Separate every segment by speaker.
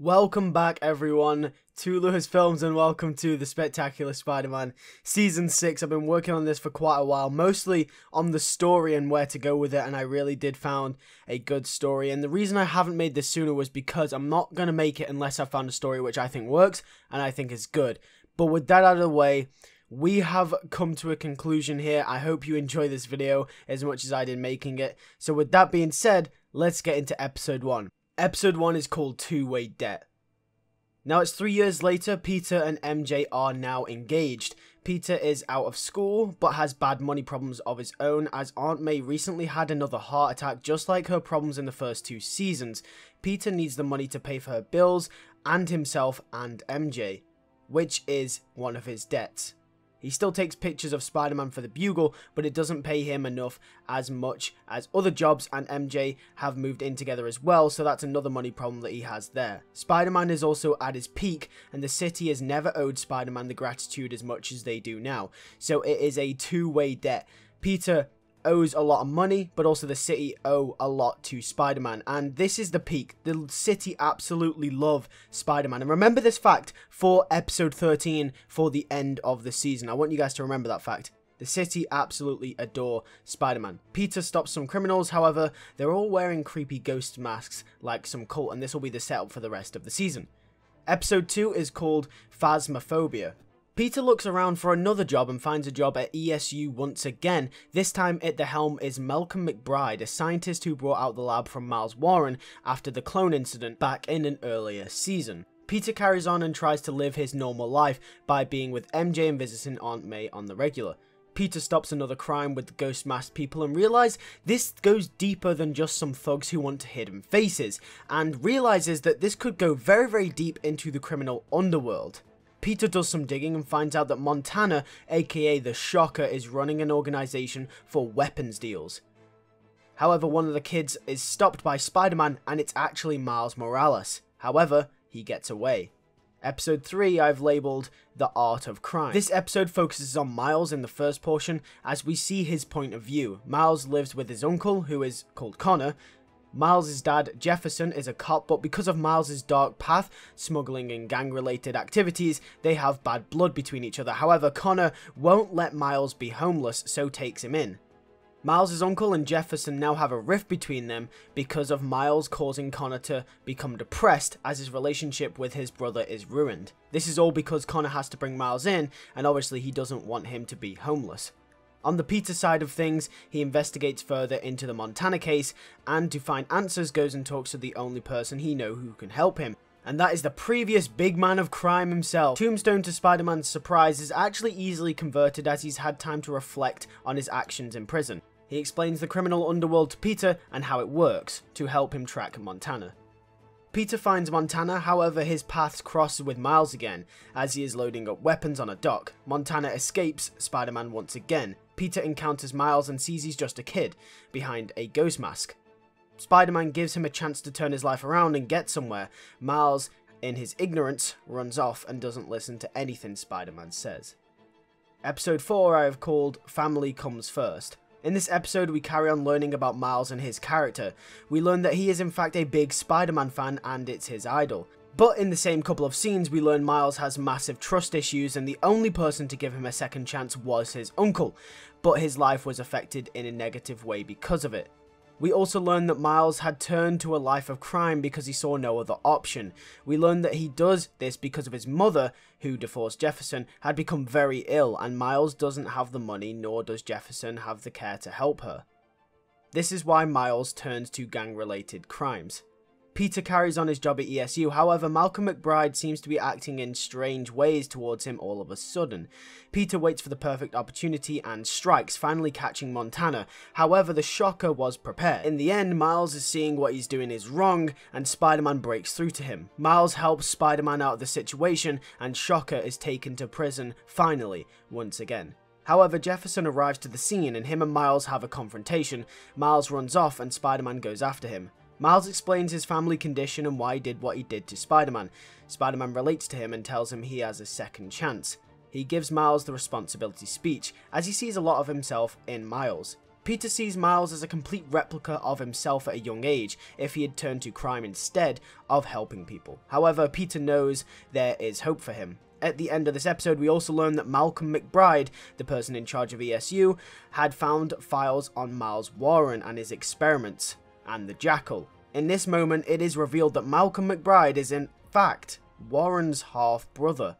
Speaker 1: Welcome back everyone to LewisFilms and welcome to the Spectacular Spider-Man Season 6. I've been working on this for quite a while, mostly on the story and where to go with it, and I really did found a good story. And the reason I haven't made this sooner was because I'm not going to make it unless I found a story which I think works and I think is good. But with that out of the way, we have come to a conclusion here. I hope you enjoy this video as much as I did making it. So with that being said, let's get into Episode 1. Episode 1 is called Two-Way Debt. Now it's 3 years later, Peter and MJ are now engaged. Peter is out of school, but has bad money problems of his own, as Aunt May recently had another heart attack just like her problems in the first 2 seasons. Peter needs the money to pay for her bills, and himself and MJ, which is one of his debts. He still takes pictures of Spider-Man for the Bugle, but it doesn't pay him enough as much as other jobs, and MJ have moved in together as well, so that's another money problem that he has there. Spider-Man is also at his peak, and the city has never owed Spider-Man the gratitude as much as they do now. So it is a two-way debt. Peter owes a lot of money, but also the city owe a lot to Spider-Man, and this is the peak. The city absolutely love Spider-Man, and remember this fact for episode 13 for the end of the season. I want you guys to remember that fact. The city absolutely adore Spider-Man. Peter stops some criminals, however, they're all wearing creepy ghost masks like some cult, and this will be the setup for the rest of the season. Episode 2 is called Phasmophobia. Peter looks around for another job and finds a job at ESU once again. This time at the helm is Malcolm McBride, a scientist who brought out the lab from Miles Warren after the clone incident back in an earlier season. Peter carries on and tries to live his normal life by being with MJ and visiting Aunt May on the regular. Peter stops another crime with the ghost masked people and realizes this goes deeper than just some thugs who want hidden faces, and realizes that this could go very deep into the criminal underworld. Peter does some digging and finds out that Montana, aka the Shocker, is running an organization for weapons deals. However, one of the kids is stopped by Spider-Man and it's actually Miles Morales. However, he gets away. Episode 3 I've labelled The Art of Crime. This episode focuses on Miles in the first portion as we see his point of view. Miles lives with his uncle, who is called Connor. Miles' dad, Jefferson, is a cop, but because of Miles' dark path, smuggling and gang-related activities, they have bad blood between each other. However, Connor won't let Miles be homeless, so takes him in. Miles' uncle and Jefferson now have a rift between them because of Miles causing Connor to become depressed as his relationship with his brother is ruined. This is all because Connor has to bring Miles in, and obviously he doesn't want him to be homeless. On the Peter side of things, he investigates further into the Montana case, and to find answers goes and talks to the only person he knows who can help him. And that is the previous big man of crime himself. Tombstone, to Spider-Man's surprise, is actually easily converted as he's had time to reflect on his actions in prison. He explains the criminal underworld to Peter and how it works, to help him track Montana. Peter finds Montana, however his paths cross with Miles again, as he is loading up weapons on a dock. Montana escapes Spider-Man once again. Peter encounters Miles and sees he's just a kid, behind a ghost mask. Spider-Man gives him a chance to turn his life around and get somewhere. Miles, in his ignorance, runs off and doesn't listen to anything Spider-Man says. Episode 4 I have called Family Comes First. In this episode, we carry on learning about Miles and his character. We learn that he is in fact a big Spider-Man fan and it's his idol. But in the same couple of scenes, we learn Miles has massive trust issues and the only person to give him a second chance was his uncle, but his life was affected in a negative way because of it. We also learn that Miles had turned to a life of crime because he saw no other option. We learn that he does this because of his mother, who divorced Jefferson, had become very ill, and Miles doesn't have the money, nor does Jefferson have the care to help her. This is why Miles turns to gang-related crimes. Peter carries on his job at ESU, however Malcolm McBride seems to be acting in strange ways towards him all of a sudden. Peter waits for the perfect opportunity and strikes, finally catching Montana. However, the Shocker was prepared. In the end, Miles is seeing what he's doing is wrong, and Spider-Man breaks through to him. Miles helps Spider-Man out of the situation, and Shocker is taken to prison, finally, once again. However, Jefferson arrives to the scene, and him and Miles have a confrontation. Miles runs off, and Spider-Man goes after him. Miles explains his family condition and why he did what he did to Spider-Man. Spider-Man relates to him and tells him he has a second chance. He gives Miles the responsibility speech, as he sees a lot of himself in Miles. Peter sees Miles as a complete replica of himself at a young age if he had turned to crime instead of helping people. However, Peter knows there is hope for him. At the end of this episode, we also learn that Malcolm McBride, the person in charge of ESU, had found files on Miles Warren and his experiments, and the Jackal. In this moment, it is revealed that Malcolm McBride is in fact Warren's half-brother.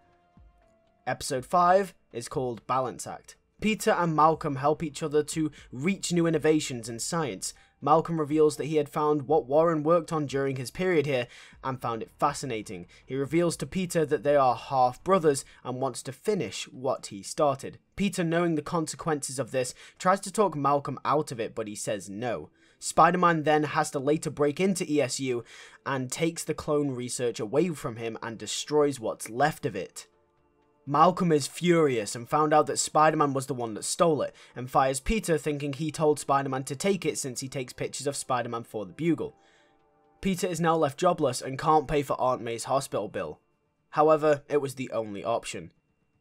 Speaker 1: Episode 5 is called Balance Act. Peter and Malcolm help each other to reach new innovations in science. Malcolm reveals that he had found what Warren worked on during his period here and found it fascinating. He reveals to Peter that they are half-brothers and wants to finish what he started. Peter, knowing the consequences of this, tries to talk Malcolm out of it, but he says no. Spider-Man then has to later break into ESU and takes the clone research away from him and destroys what's left of it. Malcolm is furious and found out that Spider-Man was the one that stole it, and fires Peter, thinking he told Spider-Man to take it since he takes pictures of Spider-Man for the Bugle. Peter is now left jobless and can't pay for Aunt May's hospital bill. However, it was the only option.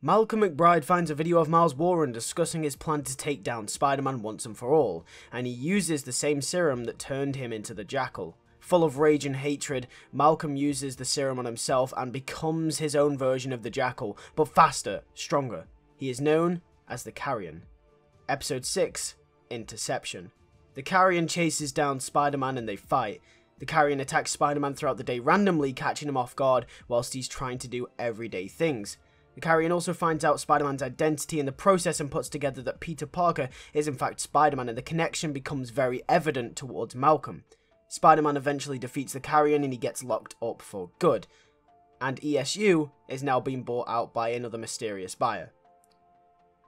Speaker 1: Malcolm McBride finds a video of Miles Warren discussing his plan to take down Spider-Man once and for all, and he uses the same serum that turned him into the Jackal. Full of rage and hatred, Malcolm uses the serum on himself and becomes his own version of the Jackal, but faster, stronger. He is known as the Carrion. Episode 6, Interception. The Carrion chases down Spider-Man and they fight. The Carrion attacks Spider-Man throughout the day randomly, catching him off guard whilst he's trying to do everyday things. The Carrion also finds out Spider-Man's identity in the process and puts together that Peter Parker is in fact Spider-Man, and the connection becomes very evident towards Malcolm. Spider-Man eventually defeats the Carrion and he gets locked up for good, and ESU is now being bought out by another mysterious buyer.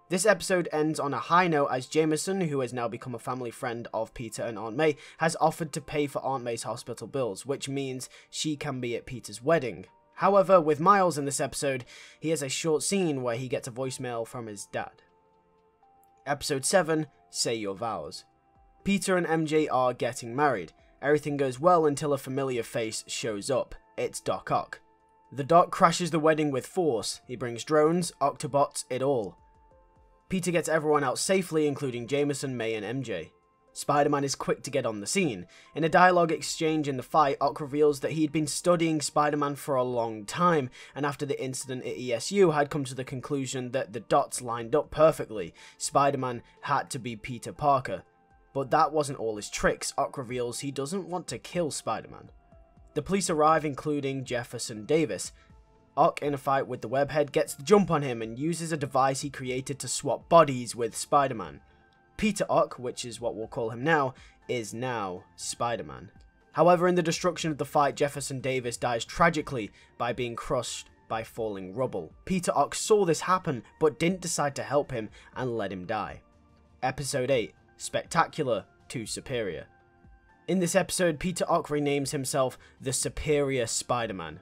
Speaker 1: This episode ends on a high note as Jameson, who has now become a family friend of Peter and Aunt May, has offered to pay for Aunt May's hospital bills, which means she can be at Peter's wedding. However, with Miles in this episode, he has a short scene where he gets a voicemail from his dad. Episode 7, Say Your Vows. Peter and MJ are getting married. Everything goes well until a familiar face shows up. It's Doc Ock. The Doc crashes the wedding with force. He brings drones, Octobots, it all. Peter gets everyone out safely, including Jameson, May, and MJ. Spider-Man is quick to get on the scene. In a dialogue exchange in the fight, Ock reveals that he'd been studying Spider-Man for a long time, and after the incident at ESU had come to the conclusion that the dots lined up perfectly. Spider-Man had to be Peter Parker. But that wasn't all his tricks. Ock reveals he doesn't want to kill Spider-Man. The police arrive, including Jefferson Davis. Ock, in a fight with the Webhead, gets the jump on him and uses a device he created to swap bodies with Spider-Man. Peter Ock, which is what we'll call him now, is now Spider-Man. However, in the destruction of the fight, Jefferson Davis dies tragically by being crushed by falling rubble. Peter Ock saw this happen, but didn't decide to help him and let him die. Episode 8. Spectacular to Superior. In this episode, Peter Ock renames himself the Superior Spider-Man.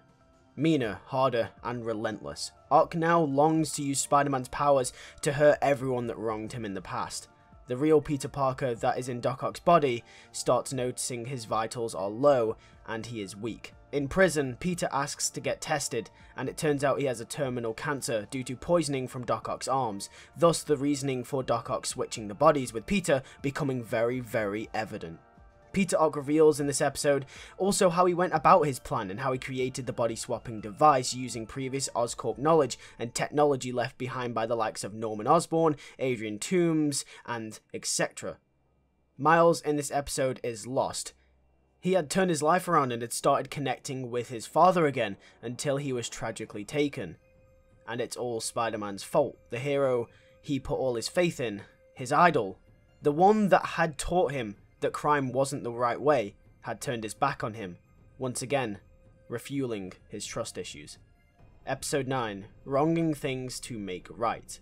Speaker 1: Meaner, harder, and relentless. Ock now longs to use Spider-Man's powers to hurt everyone that wronged him in the past. The real Peter Parker that is in Doc Ock's body starts noticing his vitals are low and he is weak. In prison, Peter asks to get tested, and it turns out he has a terminal cancer due to poisoning from Doc Ock's arms, thus the reasoning for Doc Ock switching the bodies with Peter becoming very, very evident. Peter Ock reveals in this episode also how he went about his plan and how he created the body swapping device using previous Oscorp knowledge and technology left behind by the likes of Norman Osborn, Adrian Toomes, and etc. Miles in this episode is lost. He had turned his life around and had started connecting with his father again until he was tragically taken. And it's all Spider-Man's fault. The hero he put all his faith in, his idol, the one that had taught him that crime wasn't the right way, had turned his back on him, once again, refueling his trust issues. Episode 9, Wronging Things to Make Right.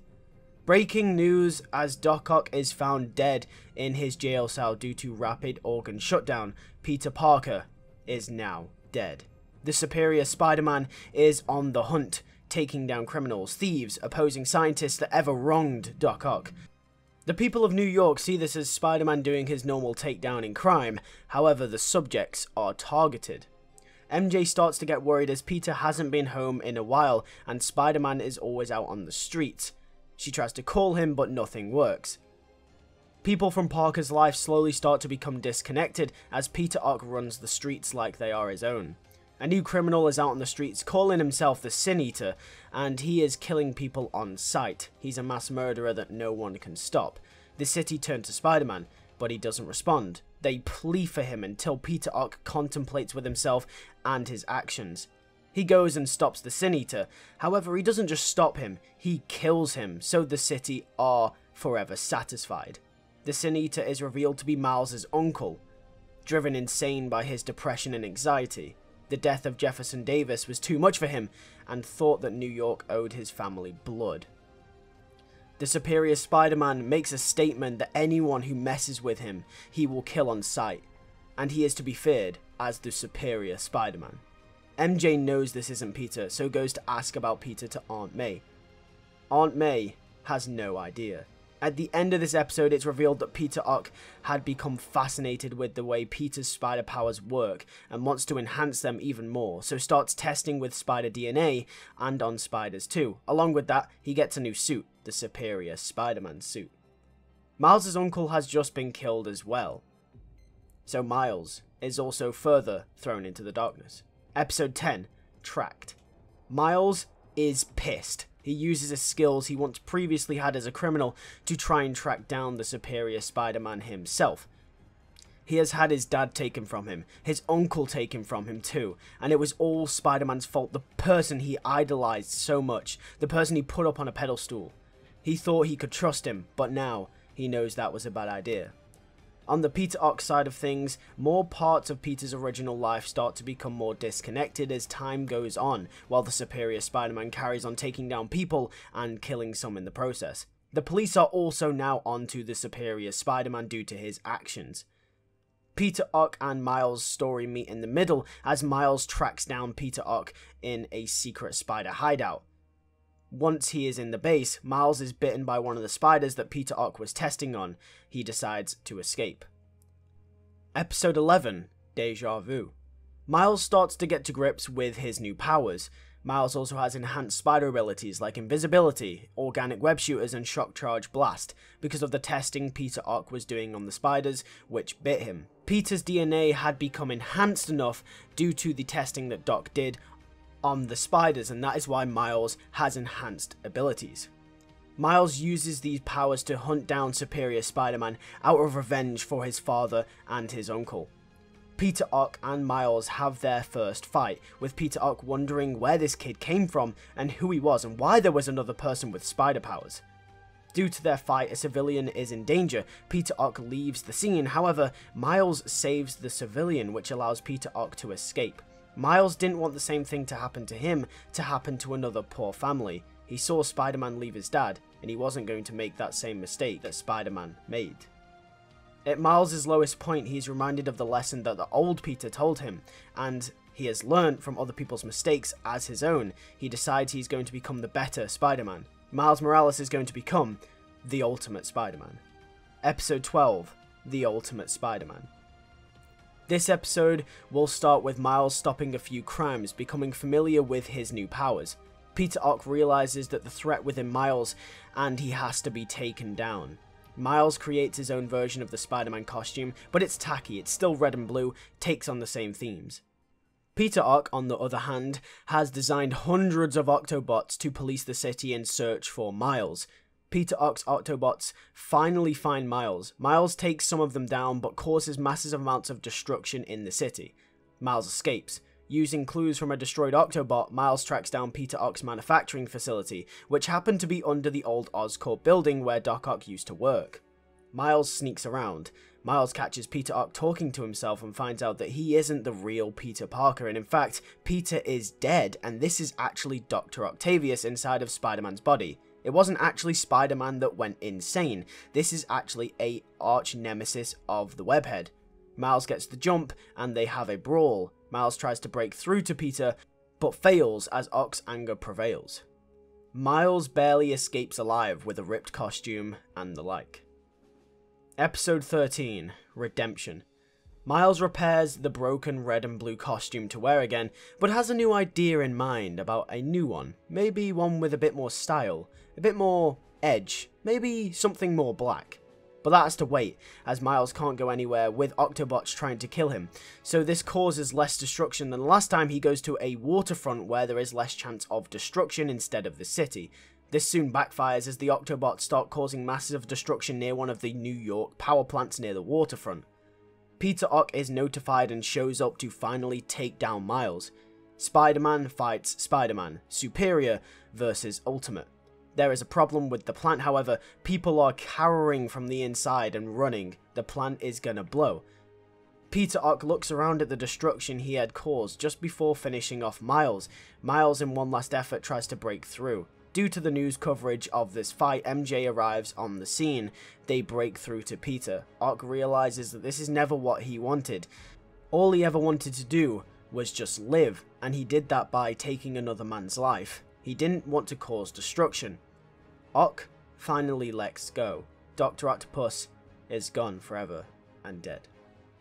Speaker 1: Breaking news as Doc Ock is found dead in his jail cell due to rapid organ shutdown. Peter Parker is now dead. The Superior Spider-Man is on the hunt, taking down criminals, thieves, opposing scientists that ever wronged Doc Ock. The people of New York see this as Spider-Man doing his normal takedown in crime, however the subjects are targeted. MJ starts to get worried as Peter hasn't been home in a while and Spider-Man is always out on the streets. She tries to call him but nothing works. People from Parker's life slowly start to become disconnected as Peter Ock runs the streets like they are his own. A new criminal is out on the streets calling himself the Sin Eater, and he is killing people on sight. He's a mass murderer that no one can stop. The city turned to Spider-Man, but he doesn't respond. They plea for him until Peter Ock contemplates with himself and his actions. He goes and stops the Sin Eater. However, he doesn't just stop him, he kills him, so the city are forever satisfied. The Sin Eater is revealed to be Miles' uncle, driven insane by his depression and anxiety. The death of Jefferson Davis was too much for him, and thought that New York owed his family blood. The Superior Spider-Man makes a statement that anyone who messes with him, he will kill on sight, and he is to be feared as the Superior Spider-Man. MJ knows this isn't Peter, so goes to ask about Peter to Aunt May. Aunt May has no idea. At the end of this episode, it's revealed that Peter Ock had become fascinated with the way Peter's spider powers work and wants to enhance them even more, so starts testing with spider DNA and on spiders too. Along with that, he gets a new suit, the Superior Spider-Man suit. Miles' uncle has just been killed as well, so Miles is also further thrown into the darkness. Episode 10, Tracked. Miles is pissed. He uses his skills he once previously had as a criminal to try and track down the Superior Spider-Man himself. He has had his dad taken from him, his uncle taken from him too, and it was all Spider-Man's fault, the person he idolized so much, the person he put up on a pedestal. He thought he could trust him, but now he knows that was a bad idea. On the Peter Ock side of things, more parts of Peter's original life start to become more disconnected as time goes on, while the Superior Spider-Man carries on taking down people and killing some in the process. The police are also now onto the Superior Spider-Man due to his actions. Peter Ock and Miles' story meet in the middle as Miles tracks down Peter Ock in a secret spider hideout. Once he is in the base, Miles is bitten by one of the spiders that Peter Ock was testing on. He decides to escape. Episode 11, Déjà Vu. Miles starts to get to grips with his new powers. Miles also has enhanced spider abilities like invisibility, organic web shooters, and shock charge blast because of the testing Peter Ock was doing on the spiders which bit him. Peter's DNA had become enhanced enough due to the testing that Doc did on the spiders, and that is why Miles has enhanced abilities. Miles uses these powers to hunt down Superior Spider-Man out of revenge for his father and his uncle. Peter Ock and Miles have their first fight, with Peter Ock wondering where this kid came from and who he was and why there was another person with spider powers. Due to their fight, a civilian is in danger. Peter Ock leaves the scene, however, Miles saves the civilian, which allows Peter Ock to escape. Miles didn't want the same thing to happen to him to happen to another poor family. He saw Spider-Man leave his dad, and he wasn't going to make that same mistake that Spider-Man made. At Miles' lowest point, he's reminded of the lesson that the old Peter told him, and he has learned from other people's mistakes as his own. He decides he's going to become the better Spider-Man. Miles Morales is going to become the Ultimate Spider-Man. Episode 12, The Ultimate Spider-Man. This episode will start with Miles stopping a few crimes, becoming familiar with his new powers. Peter Ock realizes that the threat within Miles, and he has to be taken down. Miles creates his own version of the Spider-Man costume, but it's tacky, it's still red and blue, takes on the same themes. Peter Ock, on the other hand, has designed hundreds of Octobots to police the city and search for Miles. Peter Ock's Autobots finally find Miles. Miles takes some of them down, but causes massive amounts of destruction in the city. Miles escapes. Using clues from a destroyed Octobot, Miles tracks down Peter Ock's manufacturing facility, which happened to be under the old Oscorp building where Doc Ock used to work. Miles sneaks around. Miles catches Peter Ock talking to himself and finds out that he isn't the real Peter Parker, and in fact, Peter is dead, and this is actually Dr. Octavius inside of Spider-Man's body. It wasn't actually Spider-Man that went insane. This is actually a arch nemesis of the Webhead. Miles gets the jump, and they have a brawl. Miles tries to break through to Peter, but fails as Ock's anger prevails. Miles barely escapes alive with a ripped costume and the like. Episode 13, Redemption. Miles repairs the broken red and blue costume to wear again, but has a new idea in mind about a new one. Maybe one with a bit more style, a bit more edge, maybe something more black. but that has to wait, as Miles can't go anywhere with Octobots trying to kill him. So this causes less destruction than the last time he goes to a waterfront where there is less chance of destruction instead of the city. This soon backfires as the Octobots start causing massive destruction near one of the New York power plants near the waterfront. Peter Ock is notified and shows up to finally take down Miles. Spider-Man fights Spider-Man, Superior versus Ultimate. There is a problem with the plant, however. People are cowering from the inside and running. The plant is gonna blow. Peter Ock looks around at the destruction he had caused just before finishing off Miles. Miles, in one last effort, tries to break through. Due to the news coverage of this fight, MJ arrives on the scene. They break through to Peter. Ock realizes that this is never what he wanted. All he ever wanted to do was just live, and he did that by taking another man's life. He didn't want to cause destruction. Ock finally lets go. Dr. Octopus is gone forever and dead.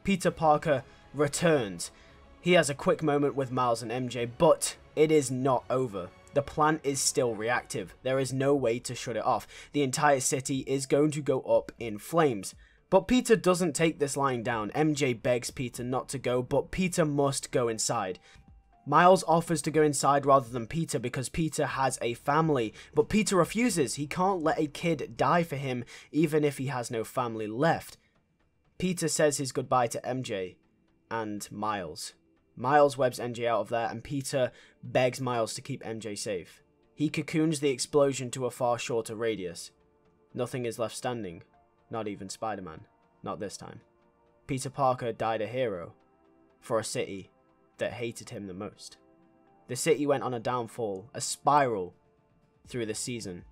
Speaker 1: Peter Parker returns. He has a quick moment with Miles and MJ, but it is not over. The plant is still reactive. There is no way to shut it off. The entire city is going to go up in flames. But Peter doesn't take this lying down. MJ begs Peter not to go, but Peter must go inside. Miles offers to go inside rather than Peter because Peter has a family, but Peter refuses. He can't let a kid die for him even if he has no family left. Peter says his goodbye to MJ and Miles. Miles webs MJ out of there, and Peter begs Miles to keep MJ safe. He cocoons the explosion to a far shorter radius. Nothing is left standing. Not even Spider-Man. Not this time. Peter Parker died a hero for a city that hated him the most. The city went on a downfall, a spiral, through the season.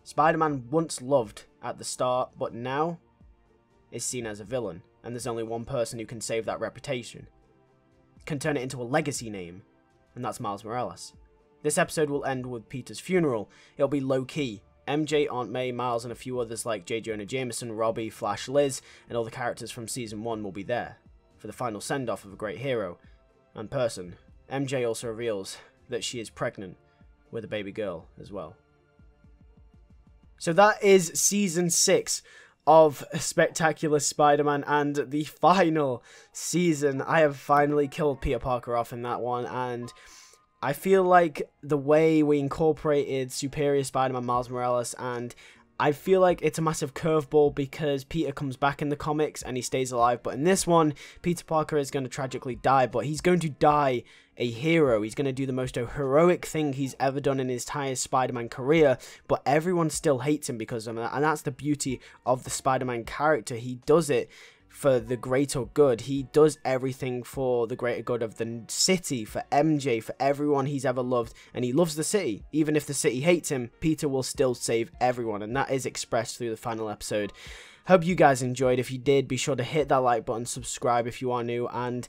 Speaker 1: Spider-Man once loved at the start, but now is seen as a villain, and there's only one person who can save that reputation. Can turn it into a legacy name, and that's Miles Morales. This episode will end with Peter's funeral. It'll be low-key. MJ, Aunt May, Miles, and a few others like J. Jonah Jameson, Robbie, Flash, Liz, and all the characters from Season 1 will be there for the final send-off of a great hero and person. MJ also reveals that she is pregnant with a baby girl as well. So that is Season 6 of Spectacular Spider-Man and the final season. I have finally killed Peter Parker off in that one, and I feel like the way we incorporated Superior Spider-Man Miles Morales, and I feel like it's a massive curveball because Peter comes back in the comics and he stays alive, but in this one, Peter Parker is going to tragically die, but he's going to die a hero. He's going to do the most heroic thing he's ever done in his entire Spider-Man career, but everyone still hates him because of that, and that's the beauty of the Spider-Man character. He does it for the greater good. He does everything for the greater good of the city, for MJ, for everyone he's ever loved, and he loves the city. Even if the city hates him, Peter will still save everyone, and that is expressed through the final episode. Hope you guys enjoyed. If you did, be sure to hit that like button, subscribe if you are new, and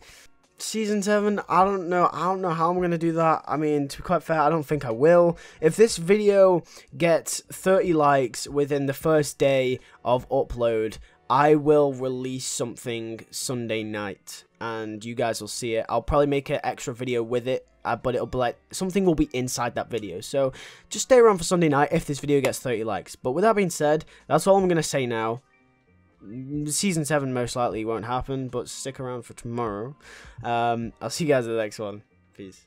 Speaker 1: Season 7, I don't know how I'm going to do that. I mean, to be quite fair, I don't think I will. If this video gets 30 likes within the first day of upload, I will release something Sunday night, and you guys will see it. I'll probably make an extra video with it, but it'll be like, something will be inside that video. So, just stay around for Sunday night if this video gets 30 likes. But with that being said, that's all I'm going to say now. Season 7 most likely won't happen, but stick around for tomorrow. I'll see you guys in the next one. Peace.